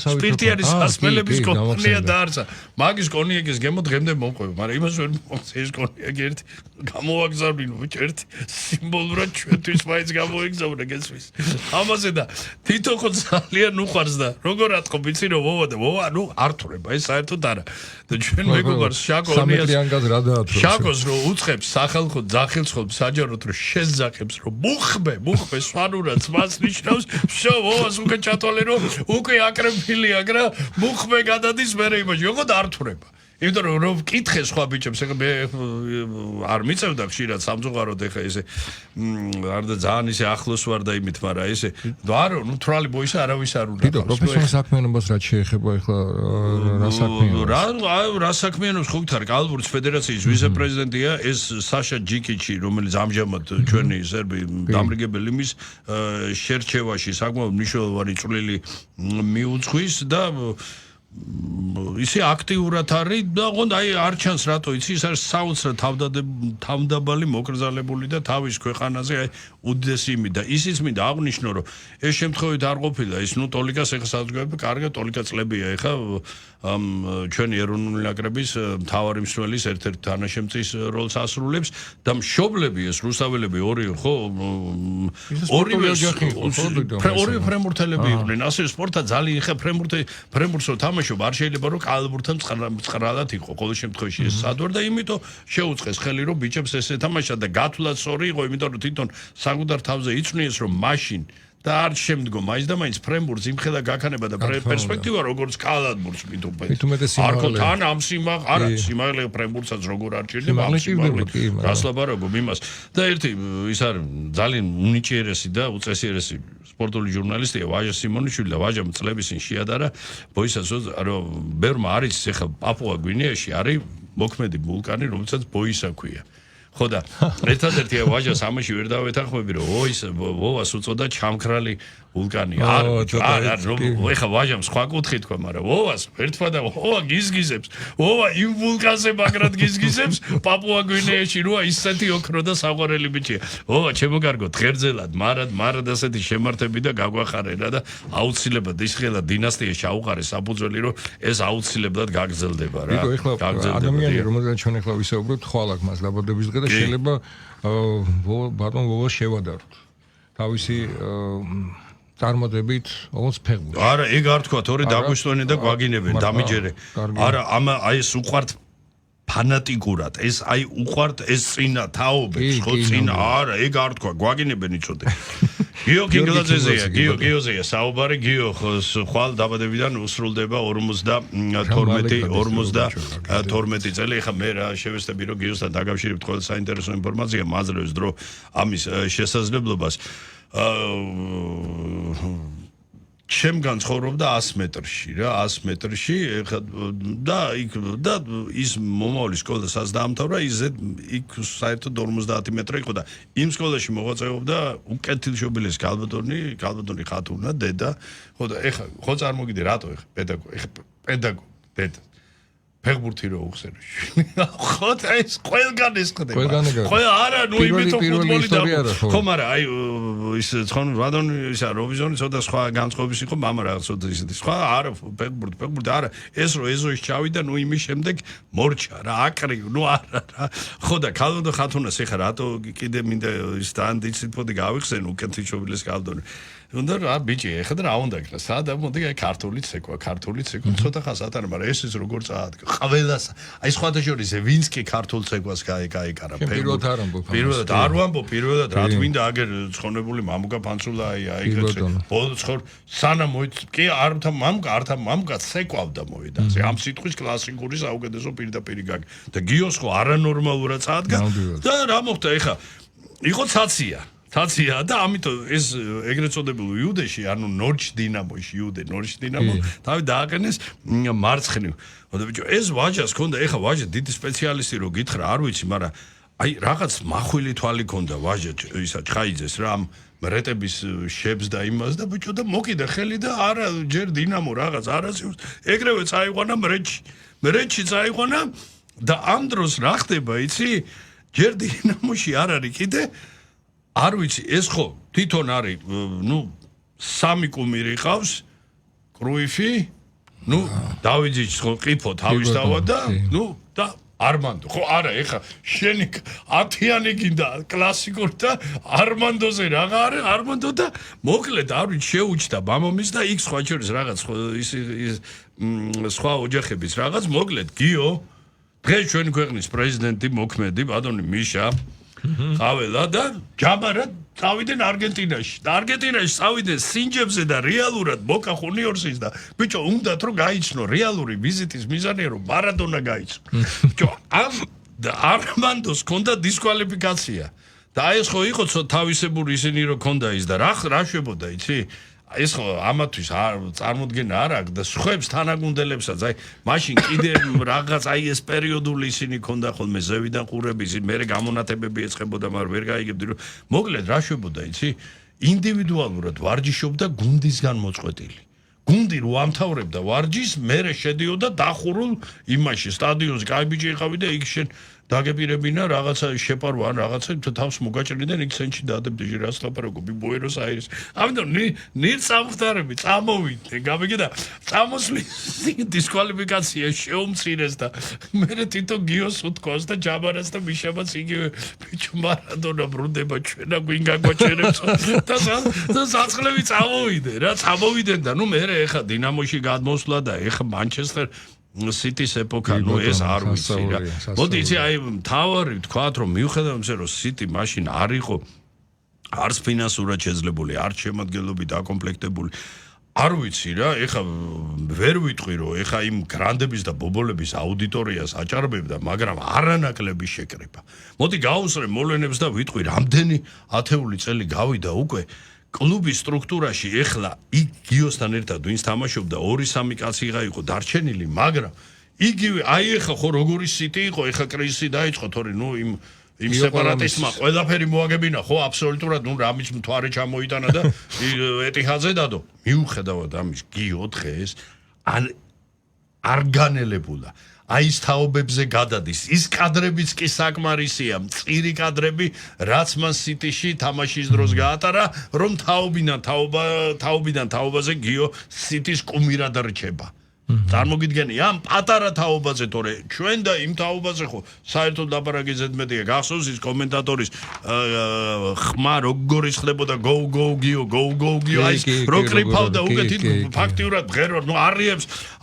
Speaker 2: სპირტიანის სასმელების კომპანია დაარსა მაგის კონიაკის გემო დღემდე მომყვება მაგრამ იმას ვერ მოხდეს ეს კონიაკი ერთი გამოვაგზავნინო ბიჭო ერთი სიმბოლურად ჩვენთვის მაინც გამოიგზავნა გესმის ამაზე და თვითონ ხო ძალიან უყვარს და როგორ ატყო ვიცი რომ ვოვა ნუ ართურება ეს საერთოდ არა და ჩვენ მეგობარს შაკოს რო უცხებს სახალხო ძახილცხობ საჯაროდ რომ შეძახებს რომ მუხბე სვანურად მას ნიშნავს ვოვას უკვე ჩათვალე რომ უკვე აკრემფილია რა მუხბე გადადის მე იმაში როგორ ართურება იმიტომ რომ ვკითხე სხვა ბიჭებს ეხლა მე არ მიწევდა ხშირად სამწუხაროდ ეხლა ესე არ და ძალიან ისე ახლოს ვარ და იმით მაგრამ ესე არა ნუ თრალი ბოისა არავის არ უნდა
Speaker 1: ბიჭო პროფესიონალ საქმიანობას რაც შეეხება ეხლა რა საქმიანობას
Speaker 2: რა საქმიანობს ხო გითხარ კალბურთის ფედერაციის ვიცე-პრეზიდენტია ეს საშა ჯიკიჩი რომელიც ამჟამად ჩვენი სერბი დამრიგებელი მის შერჩევაში საკმაოდ მნიშვნელოვანი წვლილი მიუძღვის და ისე აქტიურად არის და აი არ ჩანს რატო იცი ის არის საოცრად თავდაბალი მოკრძალებული და თავის ქვეყანაზე აი უდიდესი იმით და ისიც მინდა აღნიშნო რომ ეს შემთხვევით არ ყოფილა ის ნუ ტოლიკას ეხა საზოგადოება კარგად ტოლიკა წლებია ეხა ჩვენი ეროვნული ნაკრების მთავარი მსვლელის ერთ-ერთ თანაშემწის როლს ასრულებს და მშობლები ეს რუსაველები ორი ხო ორი ფრემურთელები იყვნენ ასე სპორტა ძალიან ეხა ფრემურთს რო თამაშობ არ შეიძლება რომ კალბურთთან მწყრალად იყო ყოველ შემთხვევაში ეს სადوار და იმიტომ შეუწყეს ხელი რომ ბიჭებს ესე თამაშა და გათვლაც სწორი იყო იმიტომ რომ თვითონ საკუთარ თავზე იცნიეს რომ მაშინ და არ შემდგომ მაინც და მაინც ფრემბურთს იმხელა გაქანება და პერსპექტივა როგორც კალათბურთს არ ხო თან ამ სიმაღლე ფრემბურთსაც როგორ არ ჭირდება რას ლაპარაკობ იმას და ერთი ის არის ძალიან უნიჭიერესი და უწესიერესი სპორტული ჟურნალისტია ვაჟა სიმონიშვილი და ვაჟამ წლების წინ შეადარა ბოისას რომ ბერმა არის ეხა პაპუა გვინეაში არის მოქმედი ვულკანი რომელსაც ბოისა ქვია ხო და ერთადერთი ვაჟას ამაში ვერ დავეთანხმები რომ ვოვას უწოდა ჩამქრალი ვულკანი არა ეხა ვაჟამ სხვა კუთხე თქვა მაგრამ ვოვას ერთმა და ვოვა გიზგიზებს ვოვა იმ ვულკანზე მაგრად გიზგიზებს პაპუა გვინეაში როა ისეთი ოქრო და საყვარელი ბიჭია ვოვა ჩემო კარგო ღერძელად მარად ასეთი შემართები და გაგვახარე რა და აუცილებლად ის ხელა დინასტია ჩაუყარე საფუძველი რომ ეს აუცილებლად გაგრძელდება რა
Speaker 1: გაგრძელდება ადამიანი რომელზეც ჩვენ ახლა ვისაუბრებთ ხვალ აქ მას დაბადების დღე და შეიძლება ბატონ ვოვა შევადაროთ თავისი წარმოდებით ოღონდ ფეხბურთი.
Speaker 2: არა, ეგ არ თქვა, თორე დაგვისვენენ და გვაგინებენ, დამიჯერე. არა, აი ეს უყვართ ფანატიკურად. ეს აი უყვართ ეს წინა თაობებს, ხო წინა. არა, ეგ არ თქვა, გვაგინებენ იცოდე. გიო კინგლაძეზეა, გიოზეა, საუბარი გიო ხვალ დაბადებიდან უსრულდება 52 წელი. ეხლა მე რა შევესწრები რომ გიოსთან დაკავშირებით ყველა საინტერესო ინფორმაცია მაძლევს დრო ამის შესაძლებლობას. ჩემგან ცხოვრობდა 100 მეტრში რა 100 მეტრში ეხლა და ის მომავალი სკოლა სადაც დაამთავრა იქ საერთოდ 50 მეტრი იყო და იმ სკოლაში მოღვაწეობდა უკეთილშობილეს კალბატონი ხათუნა დედა ხო და ეხლა ხო წარმოგიდი რატო ეხლა პედაგოგი დედა ფეხბურთი რო უხსენო. ხო და ეს ყველგან ეს ხდება. ყველა არა, ნუ იმითო ფუტბოლი და ხო მაგრამ აი ის ცხონ ვადონ ისა როვიზონი ცოტა სხვა განწყობის იყო, მამა რაღაც ცოტა ისეთი სხვა არა ფეხბურთი არა, ეს რო ეზოში ჩავიდა, ნუ იმის შემდეგ მორჩა რა, აკრი, ნუ არა რა. ხო და ქალბატონ ხათუნას ეხა რატო კიდე მინდა ის თან დისციპლინი გავიხსენ უკეთილშობილეს კალბატონი. უნდა რა ბიჭი ეხლა და რა უნდა იქნება სადა მოდი აი ქართული ცეკვა ცოტა ხანს ატანა მაგრამ ეს როგორ წაადგა ყველას აი სხვადასხვა ვინც კი ქართულ ცეკვას გაეკარა
Speaker 1: პირველად არ ამბობ
Speaker 2: პირველად არ ვამბობ პირველად რა თქმა აგერ ცხონებული მამუკა ფანცულა აი ბოლო ცხორ სანამ კი ართა მამუკა ცეკვავდა მოვიდა ამ სიტყვის კლასიკური საუკეთესო პირდაპირი გაკ და გიოს ხო არანორმალურად წაადგა და რა მოხდა ეხლა იყო ცაცია და ამიტომ ეს ეგრეთ წოდებულ იუდეში ანუ ნორჩ დინამოში თავი დააყენეს მარცხნივ და ბიჭო ეს ვაჟას ქონდა ეხლა ვაჟა დიდი სპეციალისტი რო გითხრა არ ვიცი მაგრამ აი რაღაც მახვილი თვალი ქონდა ვაჟა ისა ჩხაიძეს რა ამ მრეტების შებს და იმას და ბიჭო და მოკიდა ხელი და არა ჯერ დინამო რაღაც არასიურს ეგრევე წაიყვანა მრეთში წაიყვანა და ამ დროს რა ხდება იცი ჯერ დინამოში არ არის კიდე არ ვიცი ეს ხო თვითონ არის სამი კუმირი ყავს კრუიფი დავიძიჩ ხო ყიფო თავისთავად და და არმანდო ხო არა ეხა შენი 10-იანი გინდა კლასიკურ და არმანდოზე რაღა არის არმანდო და მოკლედ არ ვიცი შეუჩდა მამამის და იქ სხვა შორის რაღაც ის სხვა ოჯახების რაღაც მოკლედ გიო დღეს ჩვენი ქვეყნის პრეზიდენტი მოქმედი ბატონი მიშა ყაველა და ჯაბარა წავიდნენ არგენტინაში და არგენტინაში წავიდნენ სინჯებზე და რეალურად ბოკა ხუნიორსის და ბიჭო უნდათ რომ გაიცნო რეალური ვიზიტის მიზანია რომ მარადონა გაიცნო ბიჭო და არმანდოს ქონდა დისკვალიფიკაცია და აი ეს ხო იყო თავისებური ისინი რომ ქონდა ის და რა შვებოდა იცი ეს ხო ამათვის წარმოდგენა არ აქვს და სხვებს თანაგუნდელებსაც აი მაშინ კიდე რაღაც აი ეს პერიოდული ისინი ქონდა ხოლმე ზევიდან ყურები ისინი მე გამონათებები ეცხებოდა მაგრამ ვერ გაიგებდი რომ მოკლედ რა შვებოდა იცი ინდივიდუალურად ვარჯიშობდა გუნდისგან მოწყვეტილი გუნდი რო ამთავრებდა ვარჯიშს მე შედიოდა დახურულ იმაში სტადიონზე კაი ბიჭი იყავი და იქ შენ დაგეპირებინა რაღაცა შეპარვა ან რაღაცა თავს მოგაჭრიდან იქ სენჩი დადებდი ჟირას ლაპარაკობი ბუენოს აირეს ამიტომ ნირ წამხდარები წამოვიდნენ გამიგე და წამოსვლის დისკვალიფიკაცია შეუმცირეს და მე თვითონ გიოს უთქვას და ჯაბარას და მიშამაც იგივე ბიჭო მარადონა ბრუნდება ჩვენა გვინ გაგვაჩერებს და საცხლები წამოვიდნენ რა წამოვიდნენ და მე ეხა დინამოში გადმოსვლა და ეხა მანჩესტერ City's epoca ეს არ ვიცი რა. მოდი იცი აი თავარი ვთქვათ რომ მიუხედავად იმისა რომ City მაშინ არ იყო არც ფინანსურად შეძლებული, არც შემადგენლობით დაკომპლექტებული. არ ვიცი რა, ეხა ვერ ვიტყვი რომ ეხა იმ გრანდების და ბობოლების აუდიტორიას აჭარბებდა, მაგრამ არანაკლები შეკრება. მოდი გავუსწრებ მოვლენებს და ვიტყვი რამდენი ათეული წელი გავიდა უკვე კლუბის სტრუქტურაში ეხლა იქ გიოსთან ერთად ვინც თამაშობდა 2-3 კაცი იყო დარჩენილი, მაგრამ იგივე აი ეხლა ხო როგორი City იყო, ეხლა კრიზისი დაიწყო, თორე იმ სეპარატისტმა ყველაფერი მოაგებინა, ხო აბსოლუტურად რამის მთვარე ჩამოიტანა და ეტიჰადზე დადო. მიუხედავად ამის გიო დღეს არ განელებულა. აი ის თაობებზე გადადის. ის კადრებიც კი საკმარისია, მწირი კადრები, რაც მან City-ში თამაშის დროს გაატარა, რომ თაობიდან თაობაზე გიო City-ს კუმირად რჩება. წარმოგიდგენი ამ პატარა თაობაზე თორე ჩვენ და იმ თაობაზე ხო საერთოდ ლაპარაკი ზედმეტია გახსოვს ის კომენტატორის ხმა როგორ იხდებოდა go გიო აი რო კრიფავდა უკვე ფაქტიურად ღერო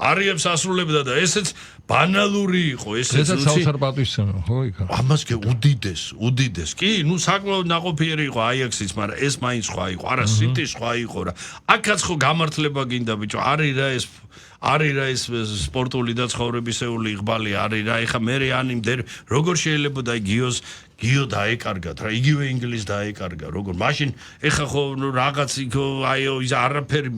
Speaker 2: არიებს ასრულებდა და ესეც ბანალური იყო ესეც
Speaker 1: საუთარპატვისცემა ხო იქა
Speaker 2: ამას კი უდიდეს კი საკმაოდ ნაყოფიერი იყო აიაქსიც მაგრამ ეს მაინც სხვა იყო არა City სხვა იყო რა აქაც ხო გამართლება გინდა ბიჭო არის რა ეს სპორტული და ცხოვრებისეული იղბალი არის რა ეხა მე ანი როგორ შეიძლება და გიო დაეკარგათ რა იგივე ინგლისს დაეკარგა როგორ მაშინ ეხა ხო რაღაც იქო აი ის არაფერი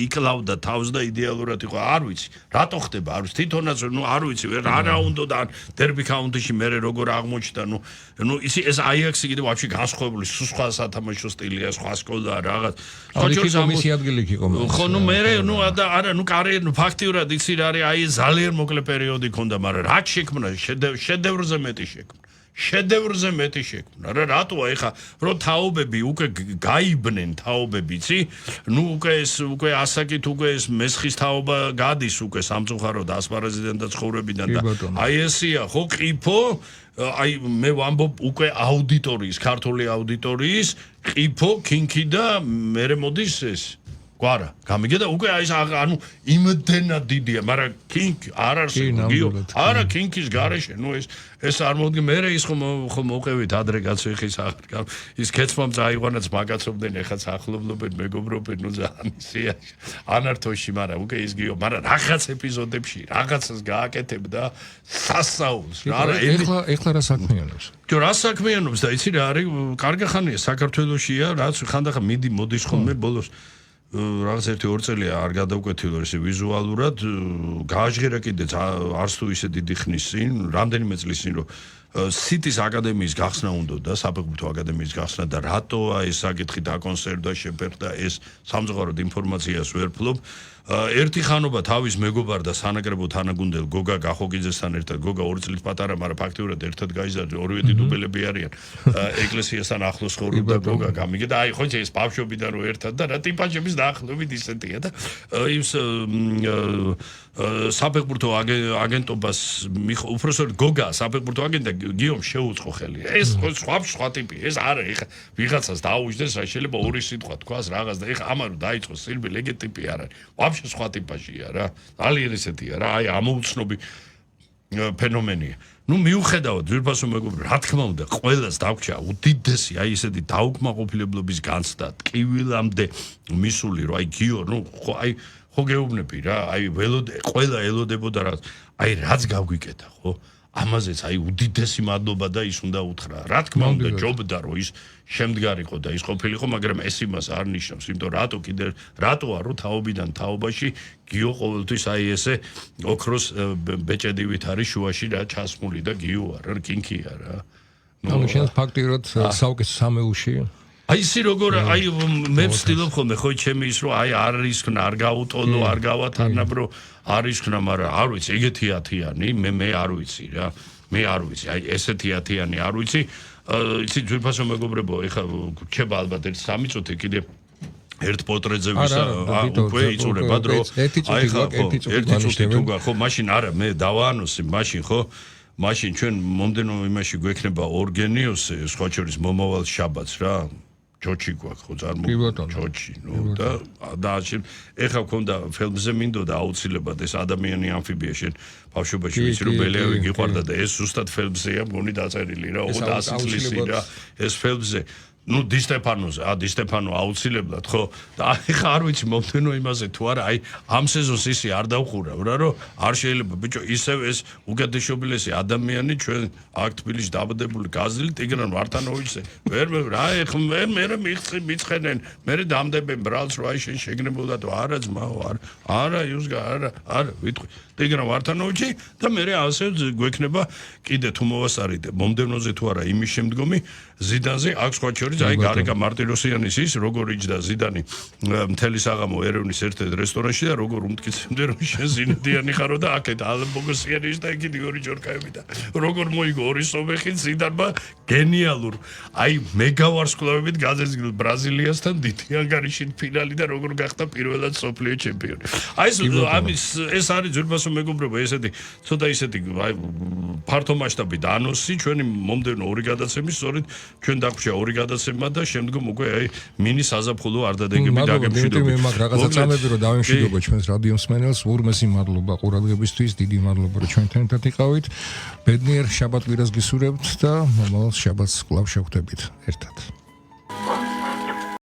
Speaker 2: იკლავდა თავს და იდეალურად იყო არ ვიცი რატო ხდება არ ვიცი თვითონაც არ ვიცი რა უნდა და დერბი კაუნტიში მე როგორ აღმოჩნდა ისი ეს აიაქსი კიდე ვაფშე განსხვავებული სხვა სათამაშო სტილია სხვა სკოლა რაღაც
Speaker 1: ხო მისი ადგილი იყო
Speaker 2: ხო მე არა კარიერა ფაქტიურად იცი რა არის აი ძალიან მოკლე პერიოდი ქონდა მაგრამ რაც შექმნა შედევრზე მეტი შექმნა შედევრზე მეტი შექმნა რა რატოა ეხა რომ თაობები უკვე გაიბნენ თაობები იცი ნუ უკვე ასაკით უკვე ეს მესხის თაობა გადის უკვე სამწუხაროდ ასპარეზიდან და ცხოვრებიდან და აი ესია ხო ყიფო აი მე ვამბობ უკვე აუდიტორიის ქართული აუდიტორიის ყიფო ქინქი და მე მოდის ეს გვარა გამიგე და უკვე აი ანუ იმდენად დიდია მაგრამ ქინქი არ არსებობს გიო არა ქინქის გარეშე ნუ ეს არ მოდი მე ის ხომ მოყევით ადრე კაცო ეხის აღარ ის ქეცმამ წაიყვანაც მაგაცობდნენ ეხაც ახლობლობენ მეგობრობენ ნუ ძალიან ისია ანართოში მაგრამ უკვე ის გიო მაგრამ რაღაც ეპიზოდებში რაღაცას გააკეთებ და სასაულს რა
Speaker 1: ეხლა რა საქმიანობს
Speaker 2: ჯო რა საქმიანობს და იცი რა არის კარგი ხანია საქართველოშია რაც ხანდახან მოდის ხოლმე ბოლოს რაღაც 1-2 წელია არ გადავკვეთილო ესე ვიზუალურად გააჟღერა კიდეც არც თუ ისე დიდი ხნის წინ რამდენიმე წლის წინ რომ სიტის აკადემიის გახსნა უნდა საფეხბურთო აკადემიის გახსნა და რატოა ეს საკითხი დაკონსერვდა შეფერხდა ეს სამწუხაროდ ინფორმაციას ვერ ფლობ ერთი ხანობა თავის მეგობარ და სანაკრებო თანაგუნდელ გოგა გახოკიძესთან ერთად გოგა 2 წლის პატარა მაგრამ ფაქტიურად ერთად გაიზარდა ორივე დიდუბელები არიან ეკლესიასთან ახლოს ცხოვრობდა გოგა გამიგე და აი ხო ეს ბავშვობიდან რო ერთად და რა ტიპაჟების დაახლოებით ისეთია და ის საფეხბურთო აგენტობას უпроსოდ გოგა საფეხბურთო აგენტა გიომ შეუწყო ხელი ეს სხვა ტიპი ეს არა ეხა ვიღაცას დაუჯდეს რა შეიძლება ორი სიტყვა თქვას რაღაც და ეხა ამარო დაიწყო სილბი ეგ ტიპი არ არის სხვა ტიპაჟია რა ძალიან ესეთია რა აი ამოუცნობი ფენომენია ნუ მიუხედავად ძვირფასო მეგობრებო რა თქმა უნდა ყველას დაგვრჩა უდიდესი აი ესეთი დაუკმაყოფილებლობის განცდა ტკივილამდე მისული რომ აი გიო ნუ აი ხო გეუბნები რა აი ყველა ელოდებოდა რა აი რაც გავგვიკეთა ხო ამაზეც აი უდიდესი მადლობა და ის უნდა უთხრა რა თქმა უნდა ჯობდა რომ ის შემდგარიყო და ის ყოფილიყო მაგრამ ეს იმას არ ნიშნავს იმიტომ რატოა რომ თაობიდან თაობაში გიო ყოველთვის აი ესე ოქროს ბეჭედივით არის შუაში რა ჩასმული და გიო არა კინქია რა
Speaker 1: ანუ შენ ფაქტიურად საუკეთესო სამეულში
Speaker 2: აი ისი როგორ აი მე ვცდილობ ხოლმე ხო ჩემი ის რომ აი არ რისკნა არ გავუტოლო არ გავათანაბრო არ რისკნა მაგრამ არ ვიცი ეგეთი ათიანი მე არ ვიცი რა მე არ ვიცი აი ესეთი ათიანი არ ვიცი იცი ძვირფასო მეგობრებო ეხა რჩება ალბათ 1-3 წუთი კიდე ერთ პორტრეტზე ვისა უკვე იწურებად რომ აი ხა ერთი წუთი თუ გა ხო მაშინ არა მე დავაანონსი მაშინ ხო მაშინ ჩვენ მომდენო იმაში გვექნება ორგენიოსი სხვა შორის მომავალ შაბათს რა ჯოჩი გვაქვს ხო წარმოგვიდგენთ ჯოჩი ნუ და ეხა მქონდა ფილმზე მინდოდა აუცილებლად ეს ადამიანი ამფიბია შენ ბავშვობაში ვიცი რომ ბელევი გიყვარდა და ეს ზუსტად ფილმზეა მგონი დაწერილი რა 100 წლისი რა ეს ფილმზე ნუ დისტეფანო აუცილებლად ხო და ეხა არ ვიცი მომდენო იმაზე თუ არა აი ამ სეზონს ისი არ დავხურავ რა რომ არ შეიძლება ბიჭო ისევ ეს უგადაშობილესი ადამიანი ჩვენ აქ თბილისში დაბადებული გაზილი ტიგრან ვარტანოვიჩზე ვერ რა ეხლა მე მიცხენენ მე დამდებენ ბრალს რა აი შენ შეგნებოდა თუ არა ძმაო არა იუსგა არა ვიტყვი ტიგრან ვარტანოვიჩი და მე ასე გვექნება კიდე თუ მოვასწარით მომდენოზე თუ არა იმის შემდგომი ზიდანზე აქ სხვა შორის აი გარეკა მარტიროსიანის ის როგორ იჯდა ზიდანი მთელი საღამო ერევნის ერთ-ერთ რესტორანში და როგორ უმტკიცებდა რომ შენ ზინედიანი ხარო და აქეთ ალბოგოსიანის და იგი ორი ჯორკაები და როგორ მოიგო ორი სომეხი ზიდანმა გენიალურ აი მეგავარსკვლავებით გაზრდილ ბრაზილიასთან დიდი ანგარიშით ფინალი და როგორ გახდა პირველად სოფლიო ჩემპიონი აი ეს არის ძვირფასო მეგობრებო ესეთი ცოტა ისეთი აი ფართო მასშტაბით ანონსი ჩვენი მომდევნო ორი გადაცემის სწორედ ჩვენ დაგვჭა ორი გადაცემა და შემდგომ უკვე აი მინი საზაფხულო არდადეგები დაგემშვიდობთ.
Speaker 1: მე მაგ რაღაცა წამები რომ დავემშვიდობო ჩვენს რადიო მსმენელს, ურმესი მადლობა ყურადღებისთვის, დიდი მადლობა რომ ჩვენთან ერთად იყავით. ბედნიერ შაბათ-კვირას გისურვებთ და მომავალ შაბათს კვლავ შევხვდებით ერთად.